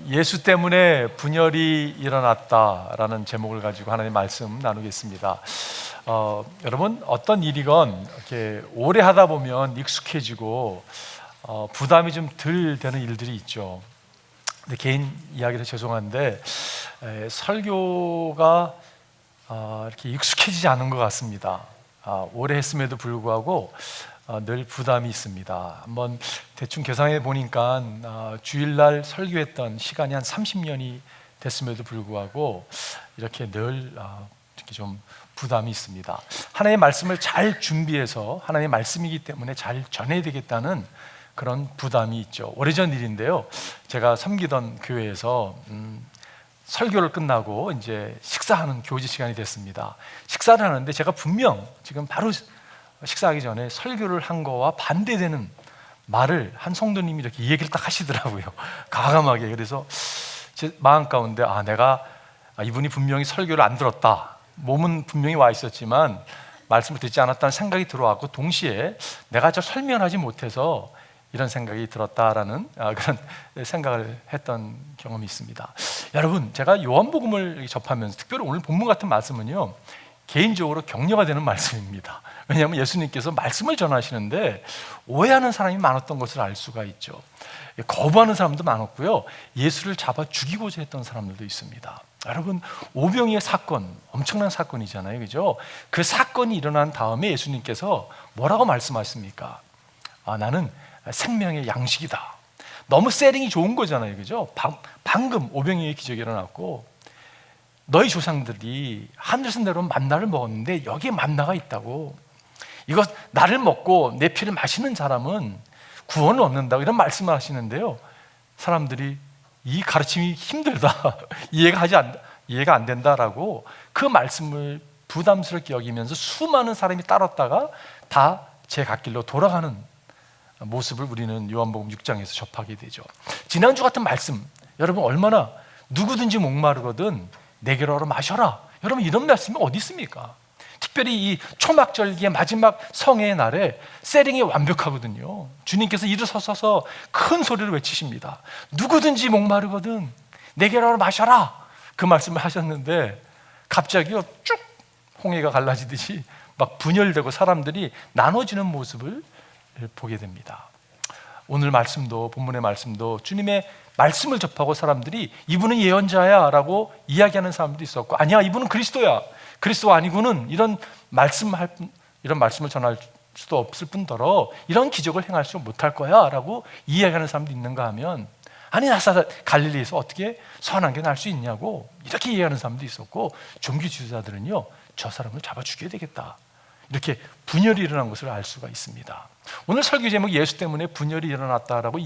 예수 때문에 분열이 일어났다라는 제목을 가지고 하나님의 말씀 나누겠습니다. 여러분, 어떤 일이건 이렇게 오래 하다 보면 익숙해지고 부담이 좀 덜 되는 일들이 있죠. 근데 개인 이야기로 죄송한데 설교가 이렇게 익숙해지지 않은 것 같습니다. 오래 했음에도 불구하고 늘 부담이 있습니다. 한번 대충 계산해 보니까 주일날 설교했던 시간이 한 30년이 됐음에도 불구하고 이렇게 늘 이렇게 좀 부담이 있습니다. 하나님의 말씀을 잘 준비해서 하나님의 말씀이기 때문에 잘 전해야 되겠다는 그런 부담이 있죠. 오래전 일인데요. 제가 섬기던 교회에서 설교를 끝나고 이제 식사하는 교제 시간이 됐습니다. 식사를 하는데 제가 분명 지금 바로 식사하기 전에 설교를 한 거와 반대되는 말을 한 성도님이 이렇게 이 얘기를 딱 하시더라고요. 과감하게. 그래서 제 마음 가운데 내가 이분이 분명히 설교를 안 들었다. 몸은 분명히 와 있었지만 말씀을 듣지 않았다는 생각이 들어왔고, 동시에 내가 저 설명하지 못해서 이런 생각이 들었다라는 그런 생각을 했던 경험이 있습니다. 여러분, 제가 요한복음을 접하면서 특별히 오늘 본문 같은 말씀은요, 개인적으로 격려가 되는 말씀입니다. 왜냐하면 예수님께서 말씀을 전하시는데 오해하는 사람이 많았던 것을 알 수가 있죠. 거부하는 사람도 많았고요, 예수를 잡아 죽이고자 했던 사람들도 있습니다. 여러분, 오병이의 사건, 엄청난 사건이잖아요, 그죠? 그 사건이 일어난 다음에 예수님께서 뭐라고 말씀하십니까? 나는 생명의 양식이다. 너무 세링이 좋은 거잖아요, 그죠? 방금 오병이의 기적이 일어났고, 너희 조상들이 하늘에서 내려온 만나를 먹었는데 여기에 만나가 있다고, 이거 나를 먹고 내 피를 마시는 사람은 구원을 얻는다고, 이런 말씀을 하시는데요, 사람들이 이 가르침이 힘들다, 이해가 안 된다라고 그 말씀을 부담스럽게 여기면서 수많은 사람이 따랐다가 다 제 갓길로 돌아가는 모습을 우리는 요한복음 6장에서 접하게 되죠. 지난주 같은 말씀, 여러분, 얼마나 누구든지 목마르거든 내게로 와서 마셔라. 여러분, 이런 말씀이 어디 있습니까? 특별히 이 초막절기의 마지막 성회의 날에 세링이 완벽하거든요. 주님께서 일어서서 큰 소리를 외치십니다. 누구든지 목마르거든 내게로 와서 마셔라. 그 말씀을 하셨는데 갑자기 쭉 홍해가 갈라지듯이 막 분열되고 사람들이 나눠지는 모습을 보게 됩니다. 오늘 말씀도, 본문의 말씀도 주님의 말씀을 접하고 사람들이 이분은 예언자야 라고 이야기하는 사람도 있었고, 아니야, 이분은 그리스도야, 그리스도 아니고는 이런 말씀을 전할 수도 없을 뿐더러 이런 기적을 행할 수 못할 거야 라고 이야기하는 사람도 있는가 하면, 아니, 나사렛 갈릴리에서 어떻게 선한 게 날 수 있냐고 이렇게 이해하는 사람도 있었고, 종교 지도자들은요, 저 사람을 잡아 죽여야 되겠다, 이렇게 분열이 일어난 것을 알 수가 있습니다. 오늘 설교 제목, 예수 때문에 분열이 일어났다라고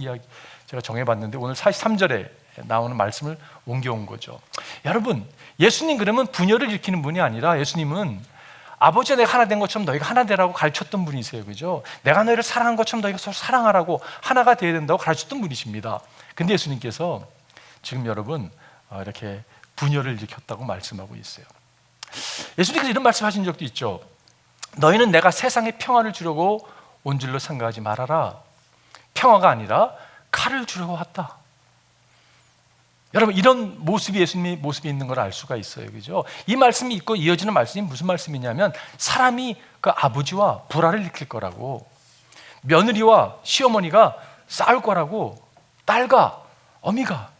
제가 정해봤는데 오늘 43절에 나오는 말씀을 옮겨온 거죠. 여러분, 예수님 그러면 분열을 일으키는 분이 아니라, 예수님은 아버지가 내가 하나 된 것처럼 너희가 하나 되라고 가르쳤던 분이세요, 그죠? 내가 너희를 사랑한 것처럼 너희가 서로 사랑하라고, 하나가 되어야 된다고 가르쳤던 분이십니다. 근데 예수님께서 지금 여러분 이렇게 분열을 일으켰다고 말씀하고 있어요. 예수님께서 이런 말씀하신 적도 있죠. 너희는 내가 세상에 평화를 주려고 온 줄로 생각하지 말아라. 평화가 아니라 칼을 주려고 왔다. 여러분, 이런 모습이 예수님의 모습이 있는 걸 알 수가 있어요, 그죠? 이 말씀이 있고 이어지는 말씀이 무슨 말씀이냐면, 사람이 그 아버지와 불화를 일으킬 거라고, 며느리와 시어머니가 싸울 거라고, 딸과 어미가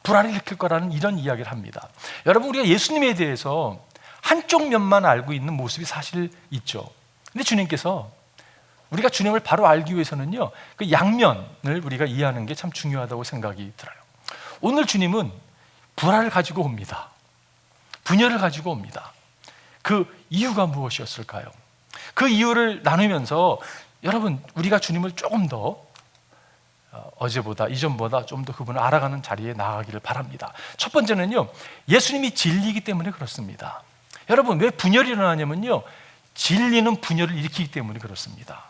불화를 일으킬 거라는 이런 이야기를 합니다. 여러분, 우리가 예수님에 대해서 한쪽 면만 알고 있는 모습이 사실 있죠. 근데 주님께서, 우리가 주님을 바로 알기 위해서는요, 그 양면을 우리가 이해하는 게 참 중요하다고 생각이 들어요. 오늘 주님은 불화를 가지고 옵니다. 분열을 가지고 옵니다. 그 이유가 무엇이었을까요? 그 이유를 나누면서 여러분, 우리가 주님을 조금 더 어제보다, 이전보다 좀 더 그분을 알아가는 자리에 나아가기를 바랍니다. 첫 번째는요, 예수님이 진리이기 때문에 그렇습니다. 여러분, 왜 분열이 일어나냐면요, 진리는 분열을 일으키기 때문에 그렇습니다.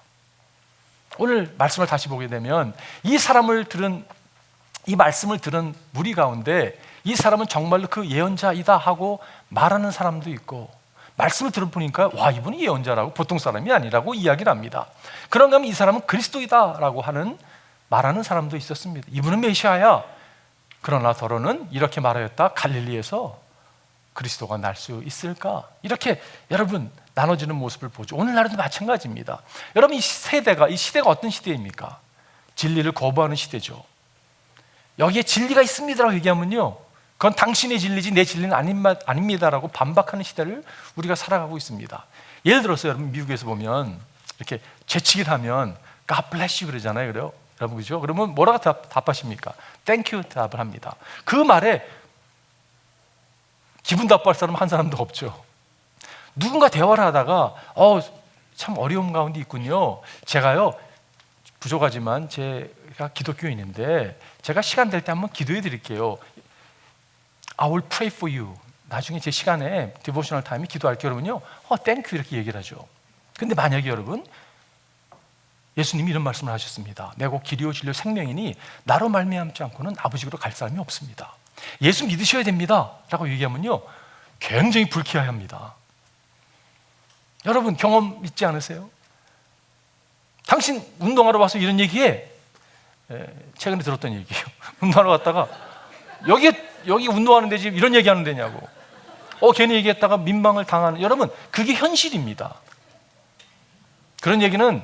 오늘 말씀을 다시 보게 되면 이 말씀을 들은 무리 가운데 이 사람은 정말로 그 예언자이다 하고 말하는 사람도 있고, 말씀을 들어보니까 와, 이분이 예언자라고, 보통 사람이 아니라고 이야기를 합니다. 그런가 하면 이 사람은 그리스도이다 라고 말하는 사람도 있었습니다. 이분은 메시아야, 그러나 더러는 이렇게 말하였다. 갈릴리에서 그리스도가 날 수 있을까? 이렇게 여러분 나눠지는 모습을 보죠. 오늘날도 마찬가지입니다. 여러분 이 시대가 어떤 시대입니까? 진리를 거부하는 시대죠. 여기에 진리가 있습니다라고 얘기하면요, 그건 당신의 진리지 내 진리는 아닙니다라고 반박하는 시대를 우리가 살아가고 있습니다. 예를 들어서 여러분 미국에서 보면 이렇게 재치기를 하면 God bless you 그러잖아요. 그래요? 여러분 그죠? 그러면 뭐라고 답하십니까? Thank you 답을 합니다. 그 말에 기분 나빠할 사람 한 사람도 없죠. 누군가 대화를 하다가 참 어려움 가운데 있군요. 제가요 부족하지만 제가 기독교인인데 제가 시간 될 때 한번 기도해 드릴게요. I will pray for you. 나중에 제 시간에 디보셔널 타임에 기도할게요. 그러면요 thank you 이렇게 얘기를 하죠. 근데 만약에 여러분 예수님이 이런 말씀을 하셨습니다. 내가 곧 길이요 진리요 생명이니 나로 말미암지 않고는 아버지께로 갈 사람이 없습니다. 예수 믿으셔야 됩니다 라고 얘기하면요 굉장히 불쾌해합니다. 여러분 경험 있지 않으세요? 당신 운동하러 와서 이런 얘기해? 최근에 들었던 얘기예요. 운동하러 갔다가 여기 운동하는 데지 이런 얘기하는 데냐고. 괜히 얘기했다가 민망을 당하는, 여러분 그게 현실입니다. 그런 얘기는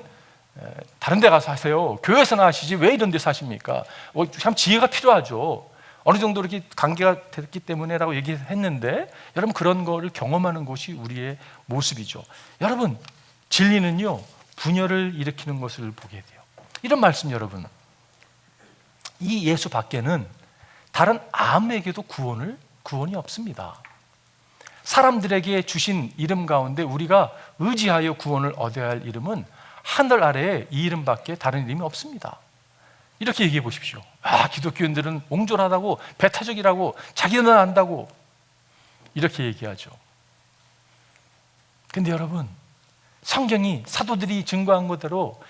다른 데 가서 하세요. 교회에서나 하시지 왜 이런 데서 하십니까? 참 지혜가 필요하죠. 어느 정도 이렇게 관계가 됐기 때문에라고 얘기했는데 여러분 그런 거를 경험하는 것이 우리의 모습이죠. 여러분 진리는요 분열을 일으키는 것을 보게 돼요. 이런 말씀 여러분, 이 예수 밖에는 다른 아무에게도 구원이 없습니다. 사람들에게 주신 이름 가운데 우리가 의지하여 구원을 얻어야 할 이름은 하늘 아래에 이 이름밖에 다른 이름이 없습니다. 이렇게 얘기해 보십시오. 기독교인들은 옹졸하다고, 배타적이라고, 자기는 안다고 이렇게 얘기하죠. 근데 여러분 성경이 사도들이 증거한 것대로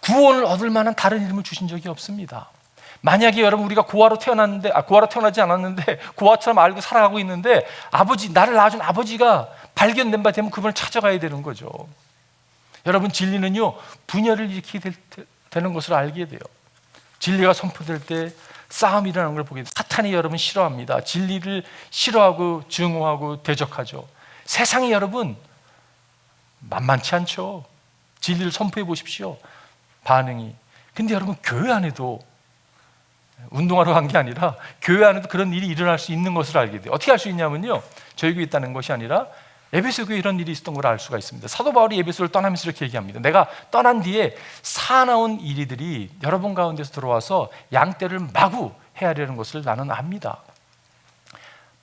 구원을 얻을 만한 다른 이름을 주신 적이 없습니다. 만약에 여러분 우리가 고아로 태어나지 않았는데 고아처럼 알고 살아가고 있는데 나를 낳아준 아버지가 발견된 바 되면 그분을 찾아가야 되는 거죠. 여러분 진리는요 분열을 일으키게 되는 것을 알게 돼요. 진리가 선포될 때 싸움이 일어나는 걸 보게 돼요. 사탄이 여러분 싫어합니다. 진리를 싫어하고 증오하고 대적하죠. 세상이 여러분 만만치 않죠. 진리를 선포해 보십시오. 반응이. 근데 여러분 교회 안에도 운동하러 간 게 아니라 교회 안에도 그런 일이 일어날 수 있는 것을 알게 돼요. 어떻게 알 수 있냐면요, 저희 교회에 있다는 것이 아니라 에베소 교회에 이런 일이 있었던 걸 알 수가 있습니다. 사도 바울이 에베소를 떠나면서 이렇게 얘기합니다. 내가 떠난 뒤에 사나운 이리들이 여러분 가운데서 들어와서 양떼를 마구 헤아리는 것을 나는 압니다.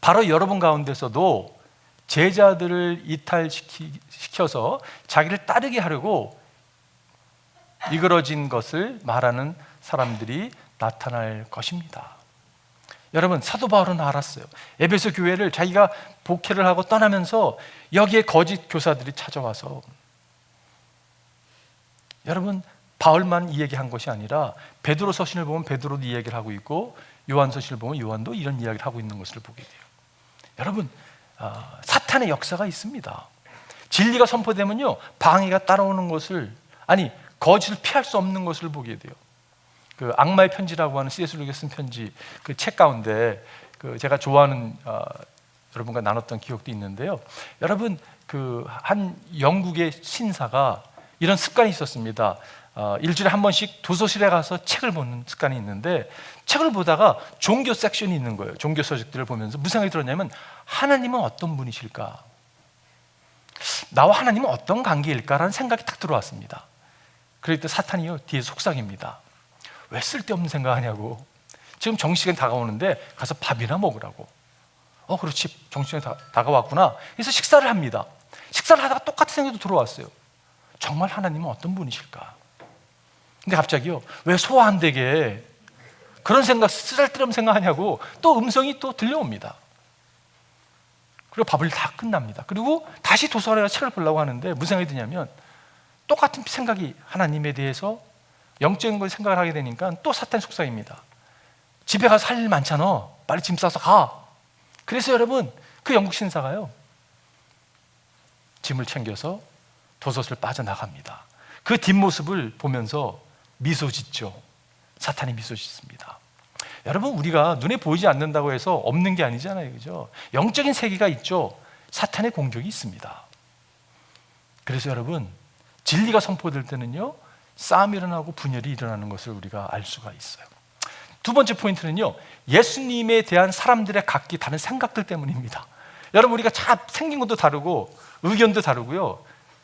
바로 여러분 가운데서도 제자들을 이탈시켜서 자기를 따르게 하려고 이그러진 것을 말하는 사람들이 나타날 것입니다. 여러분 사도 바울은 알았어요. 에베소 교회를 자기가 복회를 하고 떠나면서 여기에 거짓 교사들이 찾아와서, 여러분 바울만 이 얘기한 것이 아니라 베드로 서신을 보면 베드로도 이 얘기를 하고 있고 요한 서신을 보면 요한도 이런 이야기를 하고 있는 것을 보게 돼요. 여러분 사탄의 역사가 있습니다. 진리가 선포되면요 방해가 따라오는 것을, 거짓을 피할 수 없는 것을 보게 돼요. 그 악마의 편지라고 하는 C.S. 루이스가 쓴 편지, 그 책 가운데 제가 좋아하는 여러분과 나눴던 기억도 있는데요. 여러분 한 영국의 신사가 이런 습관이 있었습니다. 일주일에 한 번씩 도서실에 가서 책을 보는 습관이 있는데 책을 보다가 종교 섹션이 있는 거예요. 종교 서적들을 보면서 무슨 생각이 들었냐면 하나님은 어떤 분이실까? 나와 하나님은 어떤 관계일까라는 생각이 딱 들어왔습니다. 그럴 때 사탄이요 뒤에서 속삭입니다. 왜 쓸데없는 생각하냐고. 지금 정시간이 다가오는데 가서 밥이나 먹으라고. 그렇지, 정시간이 다가왔구나. 그래서 식사를 합니다. 식사를 하다가 똑같은 생각도 들어왔어요. 정말 하나님은 어떤 분이실까? 근데 갑자기요 왜 소화 안 되게 그런 생각, 쓰잘데없는 생각하냐고 또 음성이 또 들려옵니다. 그리고 밥을 다 끝납니다. 그리고 다시 도서관에 가서 책을 보려고 하는데 무슨 생각이 드냐면 똑같은 생각이 하나님에 대해서 영적인 걸 생각을 하게 되니까 또 사탄 속삭입니다. 집에 가서 할 일 많잖아. 빨리 짐 싸서 가. 그래서 여러분 그 영국 신사가요 짐을 챙겨서 도서실을 빠져나갑니다. 그 뒷모습을 보면서 미소 짓죠. 사탄이 미소 짓습니다. 여러분, 우리가 눈에 보이지 않는다고 해서 없는 게 아니잖아요, 그죠? 영적인 세계가 있죠. 사탄의 공격이 있습니다. 그래서 여러분, 진리가 선포될 때는요, 싸움이 일어나고 분열이 일어나는 것을 우리가 알 수가 있어요. 두 번째 포인트는요, 예수님에 대한 사람들의 각기 다른 생각들 때문입니다. 여러분, 우리가 참 생긴 것도 다르고 의견도 다르고요,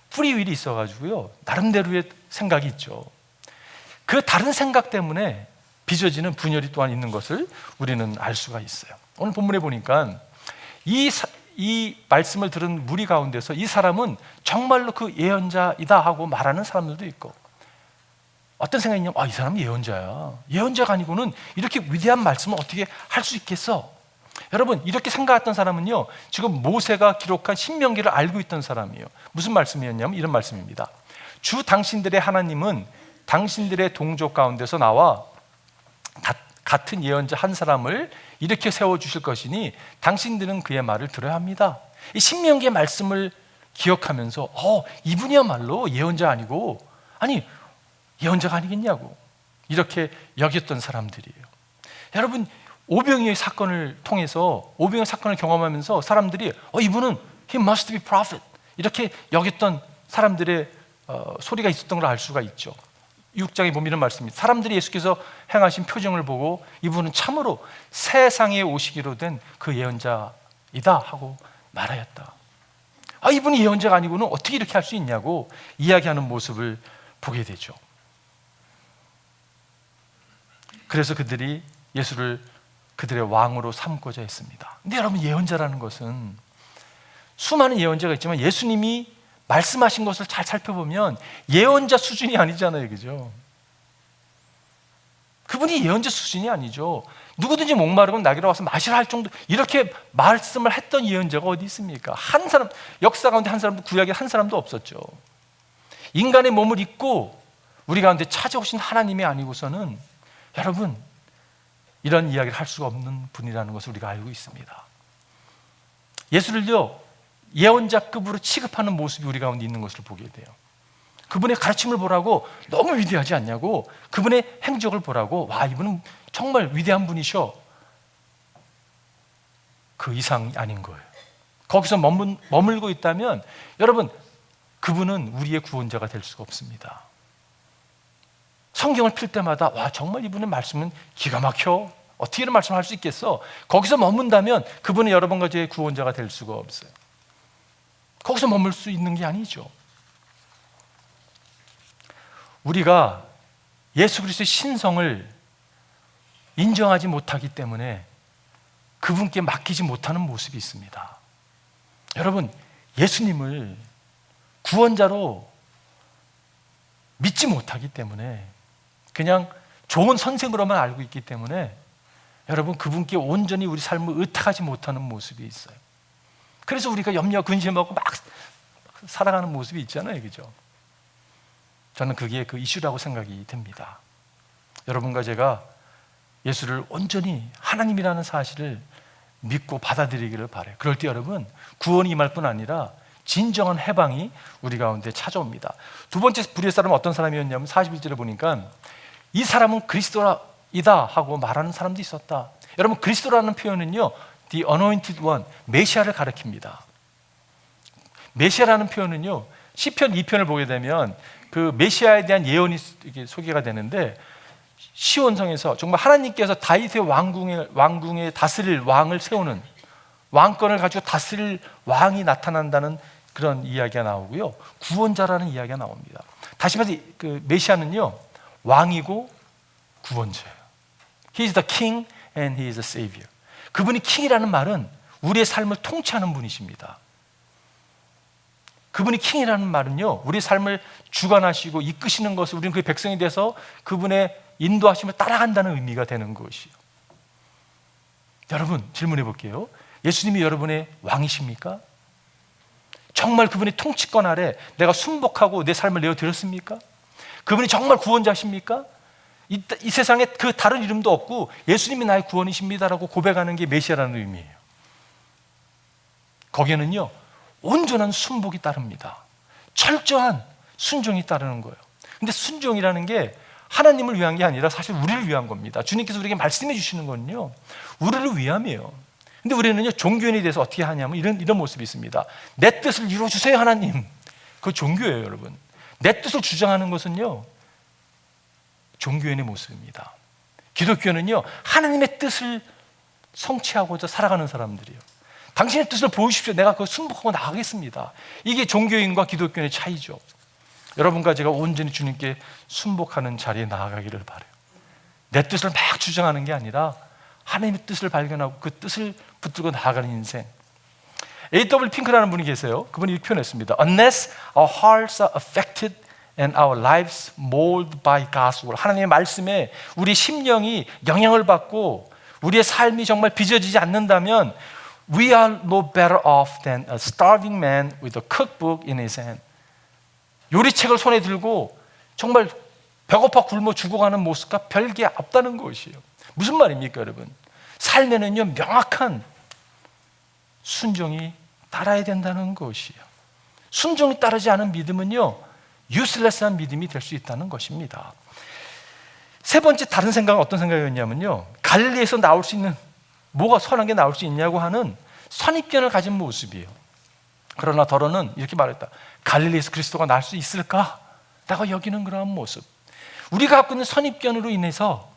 프리윌이 있어가지고요, 나름대로의 생각이 있죠. 그 다른 생각 때문에 빚어지는 분열이 또한 있는 것을 우리는 알 수가 있어요. 오늘 본문에 보니까 이 말씀을 들은 무리 가운데서 이 사람은 정말로 그 예언자이다 하고 말하는 사람들도 있고, 어떤 생각이냐면 이 사람은 예언자야. 예언자가 아니고는 이렇게 위대한 말씀을 어떻게 할 수 있겠어? 여러분, 이렇게 생각했던 사람은요, 지금 모세가 기록한 신명기를 알고 있던 사람이에요. 무슨 말씀이었냐면 이런 말씀입니다. 주 당신들의 하나님은 당신들의 동족 가운데서 나와 같은 예언자 한 사람을 일으켜 세워주실 것이니 당신들은 그의 말을 들어야 합니다. 이 신명기의 말씀을 기억하면서 이분이야말로 예언자 아니고, 아니 예언자가 아니겠냐고 이렇게 여겼던 사람들이에요. 여러분, 오병이어의 사건을 통해서, 오병이어 사건을 경험하면서 사람들이 이분은 he must be prophet 이렇게 여겼던 사람들의 소리가 있었던 걸 알 수가 있죠. 6장에 보면 이런 말씀입니다. 사람들이 예수께서 행하신 표정을 보고 이분은 참으로 세상에 오시기로 된 그 예언자이다 하고 말하였다. 이분이 예언자가 아니고는 어떻게 이렇게 할 수 있냐고 이야기하는 모습을 보게 되죠. 그래서 그들이 예수를 그들의 왕으로 삼고자 했습니다. 근데 여러분, 예언자라는 것은 수많은 예언자가 있지만 예수님이 말씀하신 것을 잘 살펴보면 예언자 수준이 아니잖아요, 그죠? 그분이 예언자 수준이 아니죠. 누구든지 목마르면 나게로 와서 마시라 할 정도, 이렇게 말씀을 했던 예언자가 어디 있습니까? 한 사람, 역사 가운데 한 사람도, 구약에 한 사람도 없었죠. 인간의 몸을 입고 우리 가운데 찾아오신 하나님이 아니고서는 여러분, 이런 이야기를 할 수가 없는 분이라는 것을 우리가 알고 있습니다. 예수를요, 예언자급으로 취급하는 모습이 우리 가운데 있는 것을 보게 돼요. 그분의 가르침을 보라고, 너무 위대하지 않냐고, 그분의 행적을 보라고, 이분은 정말 위대한 분이셔. 그 이상이 아닌 거예요. 거기서 머물고 있다면 여러분, 그분은 우리의 구원자가 될 수가 없습니다. 성경을 필 때마다 정말 이분의 말씀은 기가 막혀, 어떻게 이런 말씀을 할 수 있겠어? 거기서 머문다면 그분은 여러분과 저의 구원자가 될 수가 없어요. 거기서 머물 수 있는 게 아니죠. 우리가 예수 그리스도의 신성을 인정하지 못하기 때문에 그분께 맡기지 못하는 모습이 있습니다. 여러분, 예수님을 구원자로 믿지 못하기 때문에, 그냥 좋은 선생으로만 알고 있기 때문에 여러분, 그분께 온전히 우리 삶을 의탁하지 못하는 모습이 있어요. 그래서 우리가 염려 근심하고 막 살아가는 모습이 있잖아요, 그죠? 저는 그게 그 이슈라고 생각이 됩니다. 여러분과 제가 예수를 온전히 하나님이라는 사실을 믿고 받아들이기를 바라요. 그럴 때 여러분, 구원이 임할 뿐 아니라 진정한 해방이 우리 가운데 찾아옵니다. 두 번째 불의의 사람은 어떤 사람이었냐면 41절에 보니까 이 사람은 그리스도이다 하고 말하는 사람도 있었다. 여러분, 그리스도라는 표현은요, The Anointed One, 메시아를 가리킵니다. 메시아라는 표현은요, 시편 2편을 보게 되면 그 메시아에 대한 예언이 소개가 되는데, 시온성에서 정말 하나님께서 다윗의 왕궁에 다스릴 왕을 세우는, 왕권을 가지고 다스릴 왕이 나타난다는 그런 이야기가 나오고요, 구원자라는 이야기가 나옵니다. 다시 말해서 그 메시아는요, 왕이고 구원자예요. He is the king and he is the savior. 그분이 킹이라는 말은 우리의 삶을 통치하는 분이십니다. 그분이 킹이라는 말은요, 우리의 삶을 주관하시고 이끄시는 것을, 우리는 그의 백성이 돼서 그분의 인도하심을 따라간다는 의미가 되는 것이요. 여러분, 질문해 볼게요. 예수님이 여러분의 왕이십니까? 정말 그분의 통치권 아래 내가 순복하고 내 삶을 내어드렸습니까? 그분이 정말 구원자십니까? 이 세상에 그 다른 이름도 없고 예수님이 나의 구원이십니다라고 고백하는 게 메시아라는 의미예요. 거기에는요, 온전한 순복이 따릅니다. 철저한 순종이 따르는 거예요. 근데 순종이라는 게 하나님을 위한 게 아니라 사실 우리를 위한 겁니다. 주님께서 우리에게 말씀해 주시는 건요, 우리를 위함이에요. 근데 우리는요, 종교인에 대해서 어떻게 하냐면 이런 모습이 있습니다. 내 뜻을 이루어주세요 하나님. 그거 종교예요, 여러분. 내 뜻을 주장하는 것은요, 종교인의 모습입니다. 기독교는요, 하나님의 뜻을 성취하고자 살아가는 사람들이에요. 당신의 뜻을 보여주십시오. 내가 그거 순복하고 나가겠습니다. 이게 종교인과 기독교인의 차이죠. 여러분과 제가 온전히 주님께 순복하는 자리에 나아가기를 바라요. 내 뜻을 막 주장하는 게 아니라 하나님의 뜻을 발견하고 그 뜻을 붙들고 나아가는 인생. A.W. 핑크라는 분이 계세요. 그분이 이렇게 표현했습니다. Unless our hearts are affected and our lives molded by God's word. 하나님의 말씀에 우리 심령이 영향을 받고 우리의 삶이 정말 빚어지지 않는다면 we are no better off than a starving man with a cookbook in his hand. 요리책을 손에 들고 정말 배고파 굶어 죽어가는 모습과 별게 없다는 것이에요. 무슨 말입니까, 여러분? 삶에는요, 명확한 순종이 따라야 된다는 것이에요. 순종이 따르지 않은 믿음은요, 유슬레스한 믿음이 될 수 있다는 것입니다. 세 번째 다른 생각은 어떤 생각이었냐면요, 갈릴리에서 나올 수 있는 뭐가 선한 게 나올 수 있냐고 하는 선입견을 가진 모습이에요. 그러나 더러는 이렇게 말했다. 갈릴리에서 그리스도가 날 수 있을까? 라고 여기는 그러한 모습. 우리가 갖고 있는 선입견으로 인해서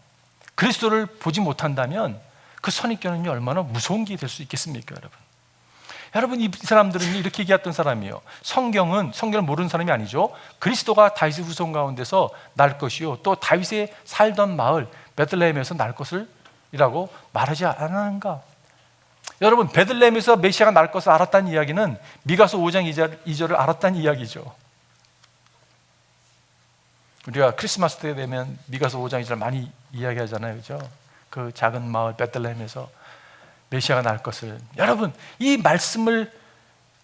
그리스도를 보지 못한다면 그 선입견은 얼마나 무서운 게 될 수 있겠습니까, 여러분? 여러분, 이 사람들은 이렇게 얘기했던 사람이에요. 성경을 모르는 사람이 아니죠. 그리스도가 다윗의 후손 가운데서 날 것이요, 또 다윗의 살던 마을 베들레헴에서 날 것을 이라고 말하지 않았는가? 여러분, 베들레헴에서 메시아가 날 것을 알았다는 이야기는 미가서 5장 2절을 알았다는 이야기죠. 우리가 크리스마스 때 되면 미가서 5장 2절 많이 이야기하잖아요, 그죠? 그 작은 마을 베들레헴에서 메시아가 날 것을. 여러분, 이 말씀을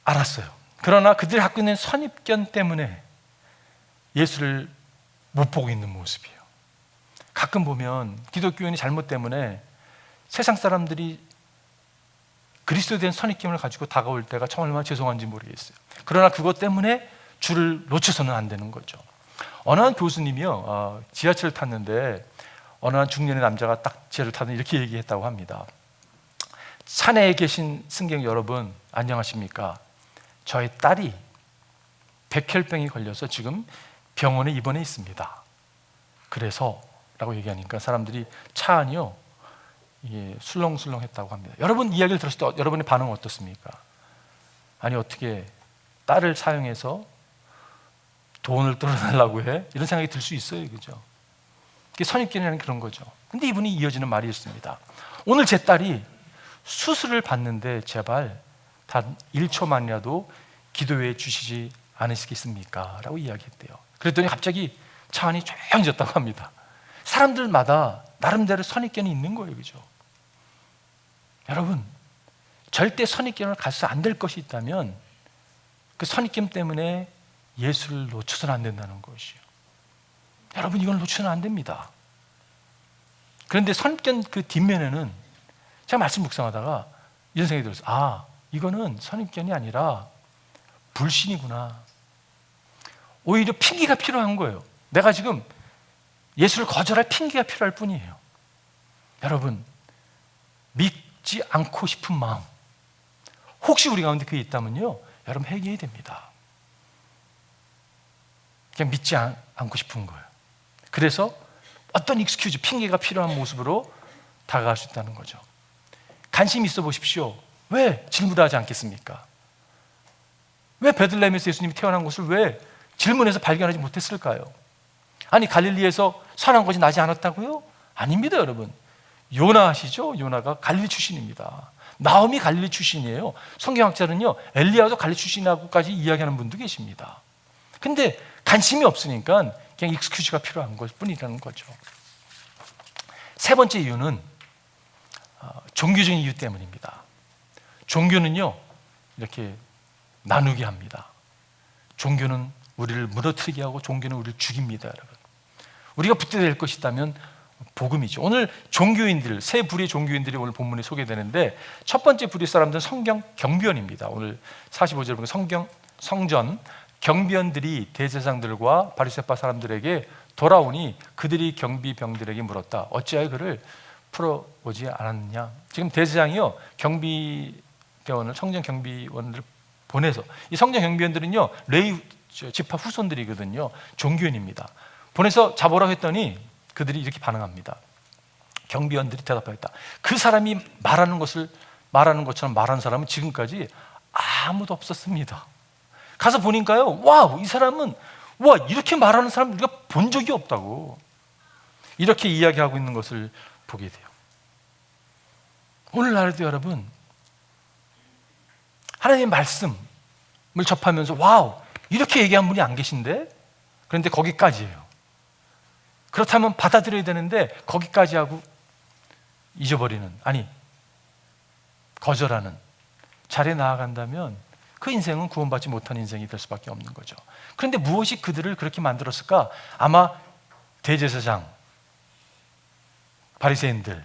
알았어요. 그러나 그들이 갖고 있는 선입견 때문에 예수를 못 보고 있는 모습이에요. 가끔 보면 기독교인이 잘못 때문에 세상 사람들이 그리스도에 대한 선입견을 가지고 다가올 때가 참 얼마나 죄송한지 모르겠어요. 그러나 그것 때문에 주를 놓쳐서는 안 되는 거죠. 어느 한 교수님이요, 지하철을 탔는데 어느 한 중년의 남자가 딱 지하철을 타는데 이렇게 얘기했다고 합니다. 산에 계신 승객 여러분, 안녕하십니까? 저의 딸이 백혈병이 걸려서 지금 병원에 입원해 있습니다. 그래서 라고 얘기하니까 사람들이 차 안이요, 술렁술렁했다고 합니다. 여러분, 이야기를 들었을 때 여러분의 반응은 어떻습니까? 아니, 어떻게 딸을 사용해서 돈을 떨어달라고 해? 이런 생각이 들 수 있어요, 그죠? 그게 선입견이라는 그런 거죠. 근데 이분이 이어지는 말이었습니다. 오늘 제 딸이 수술을 받는데 제발 단 1초만이라도 기도해 주시지 않으시겠습니까? 라고 이야기했대요. 그랬더니 갑자기 차 안이 조용해졌다고 합니다. 사람들마다 나름대로 선입견이 있는 거예요, 그죠? 여러분, 절대 선입견을 가서 안 될 것이 있다면 그 선입견 때문에 예수를 놓쳐서는 안 된다는 것이요. 여러분, 이걸 놓쳐서는 안 됩니다. 그런데 선입견 그 뒷면에는 제가 말씀 묵상하다가 이런 생각이 들었어요. 이거는 선입견이 아니라 불신이구나. 오히려 핑계가 필요한 거예요. 내가 지금 예수를 거절할 핑계가 필요할 뿐이에요. 여러분, 믿지 않고 싶은 마음, 혹시 우리 가운데 그게 있다면요, 여러분 회개해야 됩니다. 그냥 믿지 않고 싶은 거예요. 그래서 어떤 익스큐즈, 핑계가 필요한 모습으로 다가갈 수 있다는 거죠. 관심 있어 보십시오. 왜 질문하지 않겠습니까? 왜 베들레헴에서 예수님이 태어난 것을 왜 질문해서 발견하지 못했을까요? 아니, 갈릴리에서 선한 것이 나지 않았다고요? 아닙니다, 여러분. 요나 아시죠? 요나가 갈릴리 출신입니다. 나홈이 갈릴리 출신이에요. 성경학자는요, 엘리야도 갈릴리 출신이라고까지 이야기하는 분도 계십니다. 근데 관심이 없으니까 그냥 익스큐즈가 필요한 것 뿐이라는 거죠. 세 번째 이유는 종교적인 이유 때문입니다. 종교는요, 이렇게 나누게 합니다. 종교는 우리를 무너뜨리게 하고 종교는 우리를 죽입니다, 여러분. 우리가 붙들어야 될 것이 있다면 복음이죠. 오늘 종교인들, 세 부류의 종교인들이 오늘 본문에 소개되는데, 첫 번째 부류의 사람들은 성경 경비원입니다. 오늘 45절 보면 성전 경비원들이 대제사장들과 바리새파 사람들에게 돌아오니 그들이 경비병들에게 물었다. 어찌하여 그를 풀어오지 않았느냐. 지금 대제사장이요, 경비대원을, 성전 경비원을 보내서, 이 성전 경비원들은요 레위 지파 후손들이거든요. 종교인입니다. 보내서 잡으라고 했더니 그들이 이렇게 반응합니다. 경비원들이 대답하였다. 그 사람이 말하는 것처럼 말하는 사람은 지금까지 아무도 없었습니다. 가서 보니까요, 와, 이 사람은 이렇게 말하는 사람 우리가 본 적이 없다고, 이렇게 이야기하고 있는 것을 보게 돼요. 오늘날에도 여러분, 하나님의 말씀을 접하면서 와우, 이렇게 얘기한 분이 안 계신데? 그런데 거기까지예요. 그렇다면 받아들여야 되는데 거기까지 하고 잊어버리는, 아니 거절하는 자리에 나아간다면 그 인생은 구원받지 못한 인생이 될 수밖에 없는 거죠. 그런데 무엇이 그들을 그렇게 만들었을까? 아마 대제사장, 바리새인들,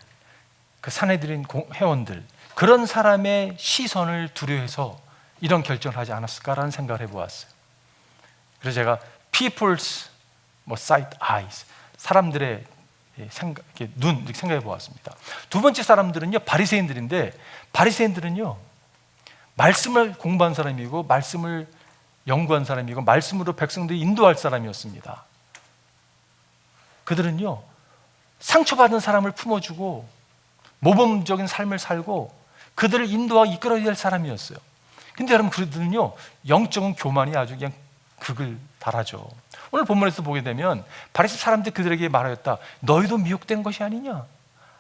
그 사내들인 회원들, 그런 사람의 시선을 두려워해서 이런 결정을 하지 않았을까라는 생각을 해보았어요. 그래서 제가 people's sight, eyes, 사람들의 생각, 눈, 이렇게 생각해 보았습니다. 두 번째 사람들은요, 바리새인들인데, 바리새인들은요 말씀을 공부한 사람이고 말씀을 연구한 사람이고 말씀으로 백성들이 인도할 사람이었습니다. 그들은요 상처받은 사람을 품어주고 모범적인 삶을 살고 그들을 인도하고 이끌어야 될 사람이었어요. 근데 여러분, 그들은요 영적인 교만이 아주 그냥 극을 달하죠. 오늘 본문에서 보게 되면 바리새 사람들이 그들에게 말하였다. 너희도 미혹된 것이 아니냐?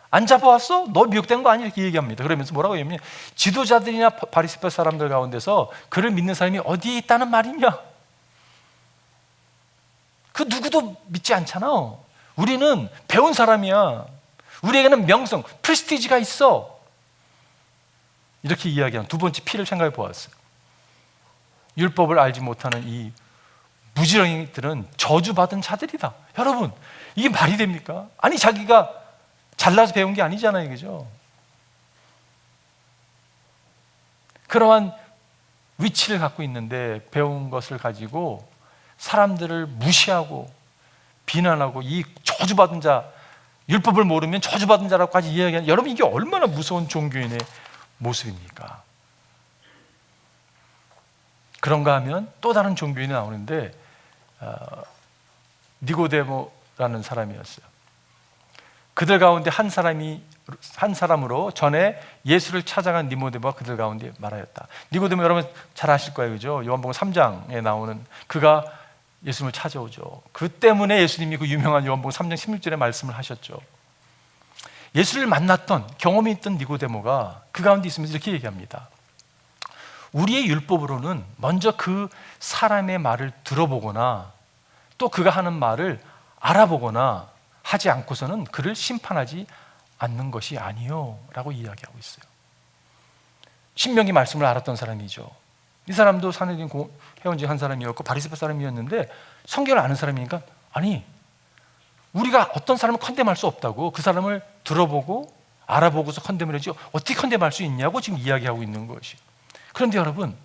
안 잡아왔어? 너 미혹된 거 아니야? 이렇게 얘기합니다. 그러면서 뭐라고 얘기하면, 지도자들이나 바리새파 사람들 가운데서 그를 믿는 사람이 어디에 있다는 말이냐? 그 누구도 믿지 않잖아. 우리는 배운 사람이야. 우리에게는 명성, 프레스티지가 있어. 이렇게 이야기하는 두 번째 P를 생각해 보았어요. 율법을 알지 못하는 이 무지렁이들은 저주받은 자들이다. 여러분, 이게 말이 됩니까? 아니, 자기가 잘나서 배운 게 아니잖아요, 그죠? 그러한 위치를 갖고 있는데 배운 것을 가지고 사람들을 무시하고 비난하고 이 저주받은 자, 율법을 모르면 저주받은 자라고까지 이야기하는, 여러분, 이게 얼마나 무서운 종교인의 모습입니까? 그런가 하면 또 다른 종교인이 나오는데, 니고데모라는 사람이었어요. 그들 가운데 한 사람으로 전에 예수를 찾아간 니고데모가 그들 가운데 말하였다. 니고데모 여러분 잘 아실 거예요, 그죠? 요한복음 3장에 나오는, 그가 예수님을 찾아오죠. 그 때문에 예수님이 그 유명한 요한복음 3장 16절에 말씀을 하셨죠. 예수를 만났던 경험이 있던 니고데모가 그 가운데 있으면서 이렇게 얘기합니다. 우리의 율법으로는 먼저 그 사람의 말을 들어보거나 또 그가 하는 말을 알아보거나 하지 않고서는 그를 심판하지 않는 것이 아니요 라고 이야기하고 있어요. 신명기 말씀을 알았던 사람이죠. 이 사람도 산헤드린 회원 중 한 사람이었고 바리새파 사람이었는데 성경을 아는 사람이니까, 아니, 우리가 어떤 사람을 컨뎀할 수 없다고, 그 사람을 들어보고 알아보고서 컨뎀을 해야지 어떻게 컨뎀할 수 있냐고 지금 이야기하고 있는 것이. 그런데 여러분,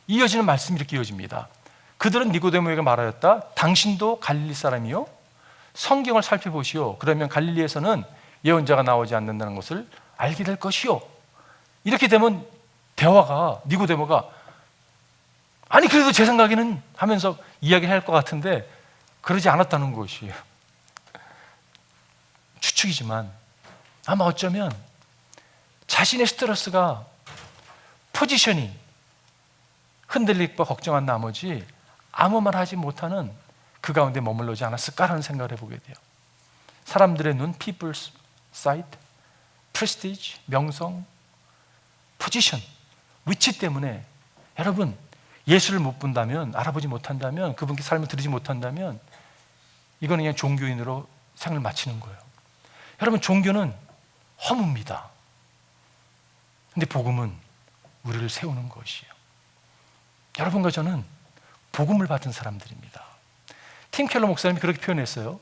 이어지는 말씀이 이렇게 이어집니다. 그들은 니고데모에게 말하였다. 당신도 갈릴리 사람이요? 성경을 살펴보시오. 그러면 갈릴리에서는 예언자가 나오지 않는다는 것을 알게 될 것이요. 이렇게 되면 대화가, 니고데모가 아니 그래도 제 생각에는 하면서 이야기를 할 것 같은데 그러지 않았다는 것이에요. 추측이지만 아마 어쩌면 자신의 스트레스가, 포지션이 흔들릴까 걱정한 나머지 아무 말 하지 못하는 그 가운데 머물러지 않았을까라는 생각을 해보게 돼요. 사람들의 눈, people's sight, prestige, 명성, 포지션, 위치 때문에 여러분, 예수를 못 본다면, 알아보지 못한다면, 그분께 삶을 들이지 못한다면 이거는 그냥 종교인으로 생을 마치는 거예요. 여러분, 종교는 허무입니다. 근데 복음은 우리를 세우는 것이에요. 여러분과 저는 복음을 받은 사람들입니다. 팀 켈러 목사님이 그렇게 표현했어요.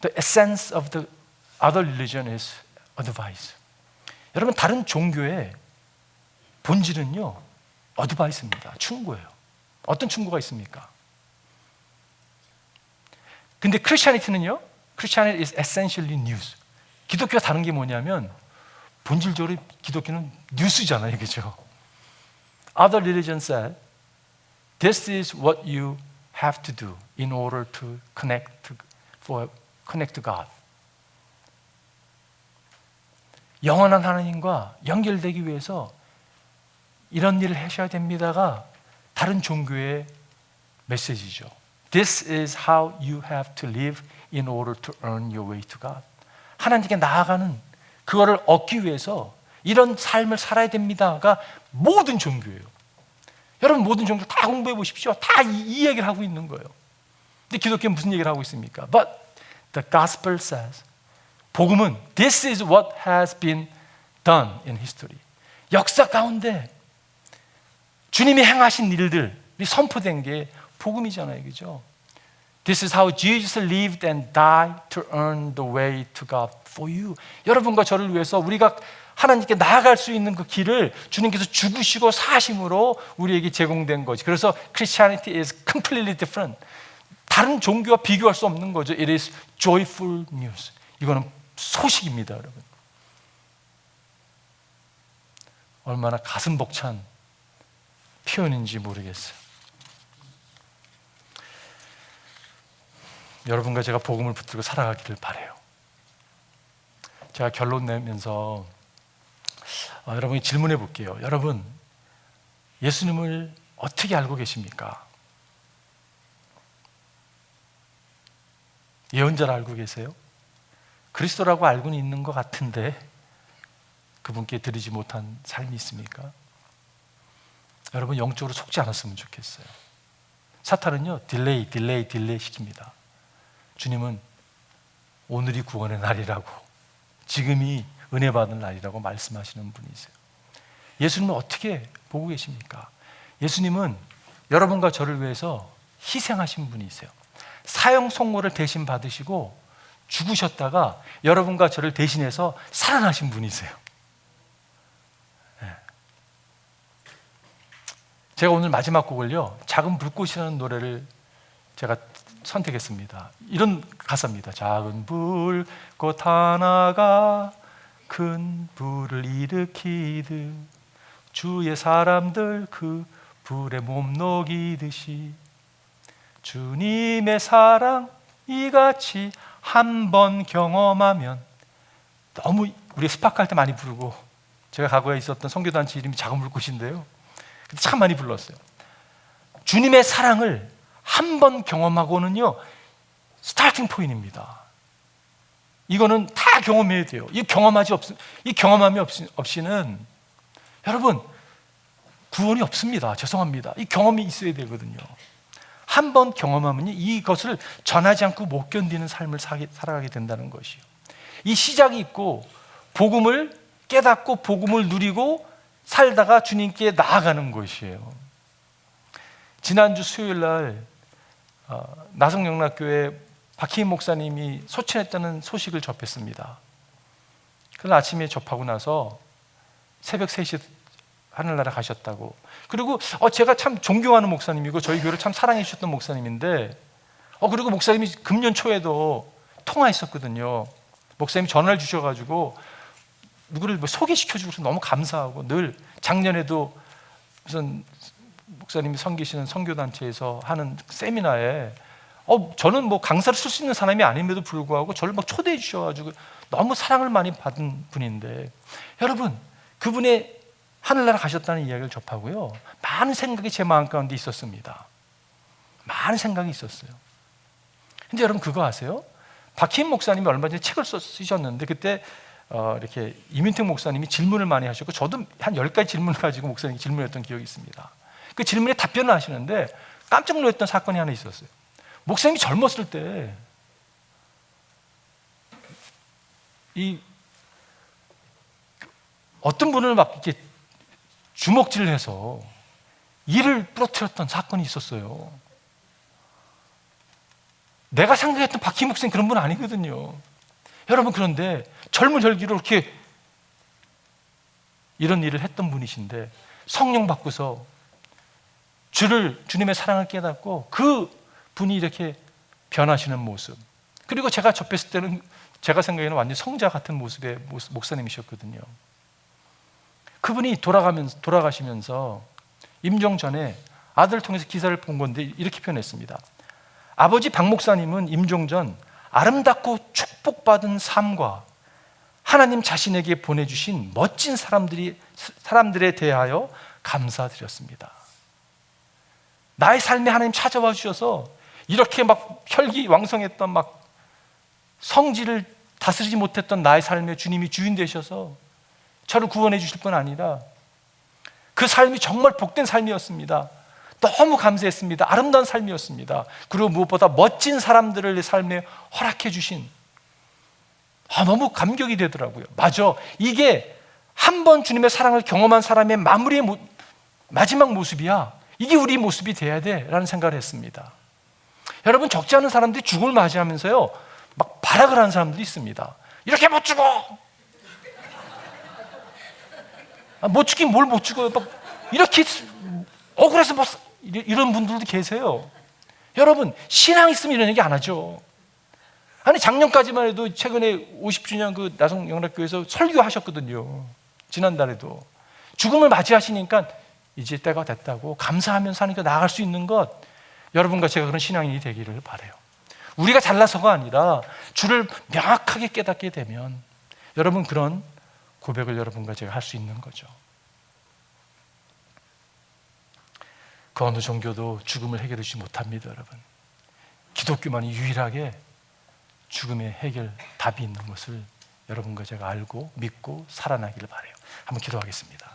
The essence of the other religion is advice. 여러분, 다른 종교의 본질은요, 어드바이스입니다. 충고예요. 어떤 충고가 있습니까? 근데 크리스천리티는요, Christianity is essentially news. 기독교가 다른 게 뭐냐면 본질적으로 기독교는 뉴스잖아요, 그죠? Other religions said, this is what you have to do in order to connect to God. 영원한 하나님과 연결되기 위해서 이런 일을 하셔야 됩니다가 다른 종교의 메시지죠. This is how you have to live in order to earn your way to God. 하나님께 나아가는 그거를 얻기 위해서 이런 삶을 살아야 됩니다가 모든 종교예요. 여러분 모든 종교 다 공부해 보십시오. 다 이 얘기를 하고 있는 거예요. 근데 기독교는 무슨 얘기를 하고 있습니까? But the gospel says, 복음은 this is what has been done in history. 역사 가운데 주님이 행하신 일들이 선포된 게 복음이잖아요, 그죠? This is how Jesus lived and died to earn the way to God for you. 여러분과 저를 위해서 우리가 하나님께 나아갈 수 있는 그 길을 주님께서 죽으시고 사심으로 우리에게 제공된 거지. 그래서 Christianity is completely different. 다른 종교와 비교할 수 없는 거죠. It is joyful news. 이거는 소식입니다, 여러분. 얼마나 가슴 벅찬 표현인지 모르겠어요. 여러분과 제가 복음을 붙들고 살아가기를 바라요. 제가 결론 내면서 여러분이 질문해 볼게요. 여러분, 예수님을 어떻게 알고 계십니까? 예언자를 알고 계세요? 그리스도라고 알고는 있는 것 같은데 그분께 드리지 못한 삶이 있습니까? 여러분 영적으로 속지 않았으면 좋겠어요. 사탄은요 딜레이 시킵니다. 주님은 오늘이 구원의 날이라고, 지금이 은혜 받은 날이라고 말씀하시는 분이세요. 예수님은 어떻게 보고 계십니까? 예수님은 여러분과 저를 위해서 희생하신 분이세요. 사형 선고를 대신 받으시고 죽으셨다가 여러분과 저를 대신해서 살아나신 분이세요. 네. 제가 오늘 마지막 곡을요, 작은 불꽃이라는 노래를 제가 선택했습니다. 이런 가사입니다. 작은 불꽃 하나가 큰 불을 일으키듯 주의 사람들 그 불에 몸 녹이듯이 주님의 사랑 이같이 한 번 경험하면, 너무 우리 스파크할 때 많이 부르고, 제가 과거에 있었던 선교단체 이름이 작은 불꽃인데요, 참 많이 불렀어요. 주님의 사랑을 한 번 경험하고는요 스타팅 포인트입니다. 이거는 다 경험해야 돼요. 이 경험함이 없이는 여러분 구원이 없습니다. 죄송합니다. 이 경험이 있어야 되거든요. 한 번 경험하면 이것을 전하지 않고 못 견디는 삶을 살아가게 된다는 것이요. 이 시작이 있고 복음을 깨닫고 복음을 누리고 살다가 주님께 나아가는 것이에요. 지난주 수요일 날 나성영락교회 박희인 목사님이 소천했다는 소식을 접했습니다. 그날 아침에 접하고 나서 새벽 3시에 하늘나라 가셨다고. 그리고 제가 참 존경하는 목사님이고 저희 교회를 참 사랑해 주셨던 목사님인데 그리고 목사님이 금년 초에도 통화했었거든요. 목사님이 전화를 주셔가지고 누구를 소개시켜 주셔서 너무 감사하고, 늘 작년에도 무슨 목사님이 섬기시는 선교단체에서 하는 세미나에 저는 뭐 강사를 쓸 수 있는 사람이 아님에도 불구하고 저를 막 초대해 주셔가지고 너무 사랑을 많이 받은 분인데, 여러분 그분의 하늘나라 가셨다는 이야기를 접하고요 많은 생각이 제 마음 가운데 있었습니다. 많은 생각이 있었어요. 근데 여러분 그거 아세요? 박희인 목사님이 얼마 전에 책을 쓰셨는데 그때 이렇게 이민택 목사님이 질문을 많이 하셨고 저도 한 10가지 질문을 가지고 목사님이 질문했던 기억이 있습니다. 그 질문에 답변을 하시는데 깜짝 놀랐던 사건이 하나 있었어요. 목사님이 젊었을 때 어떤 분을 막 이렇게 주먹질을 해서 이를 부러뜨렸던 사건이 있었어요. 내가 생각했던 박희 목사님 그런 분 아니거든요. 여러분 그런데 젊은 혈기로 이렇게 이런 일을 했던 분이신데 성령 받고서 주님의 사랑을 깨닫고 그 분이 이렇게 변하시는 모습, 그리고 제가 접했을 때는 제가 생각에는 완전 성자 같은 모습의 목사님이셨거든요. 그분이 돌아가시면서 임종 전에 아들을 통해서 기사를 본 건데 이렇게 표현했습니다. 아버지 박 목사님은 임종 전 아름답고 축복받은 삶과 하나님 자신에게 보내주신 멋진 사람들에 대하여 감사드렸습니다. 나의 삶에 하나님 찾아와 주셔서 이렇게 막 혈기왕성했던 막 성질을 다스리지 못했던 나의 삶에 주님이 주인 되셔서 저를 구원해 주실 뿐 아니라 그 삶이 정말 복된 삶이었습니다. 너무 감사했습니다. 아름다운 삶이었습니다. 그리고 무엇보다 멋진 사람들을 내 삶에 허락해 주신, 너무 감격이 되더라고요. 맞아, 이게 한 번 주님의 사랑을 경험한 사람의 마지막 모습이야. 이게 우리 모습이 돼야 돼라는 생각을 했습니다. 여러분, 적지 않은 사람들이 죽음을 맞이하면서요 막 발악을 하는 사람들이 있습니다. 이렇게 못 죽어! 못 죽긴 뭘 못 죽어요. 막 이렇게 억울해서 뭐 이런 분들도 계세요. 여러분, 신앙 있으면 이런 얘기 안 하죠. 아니, 작년까지만 해도 최근에 50주년 그 나성영락교회에서 설교하셨거든요. 지난달에도 죽음을 맞이하시니까 이제 때가 됐다고 감사하면서 하니까 나아갈 수 있는 것, 여러분과 제가 그런 신앙인이 되기를 바라요. 우리가 잘나서가 아니라 주를 명확하게 깨닫게 되면 여러분, 그런 고백을 여러분과 제가 할 수 있는 거죠. 그 어느 종교도 죽음을 해결해 주지 못합니다, 여러분. 기독교만이 유일하게 죽음의 해결 답이 있는 것을 여러분과 제가 알고 믿고 살아나기를 바라요. 한번 기도하겠습니다.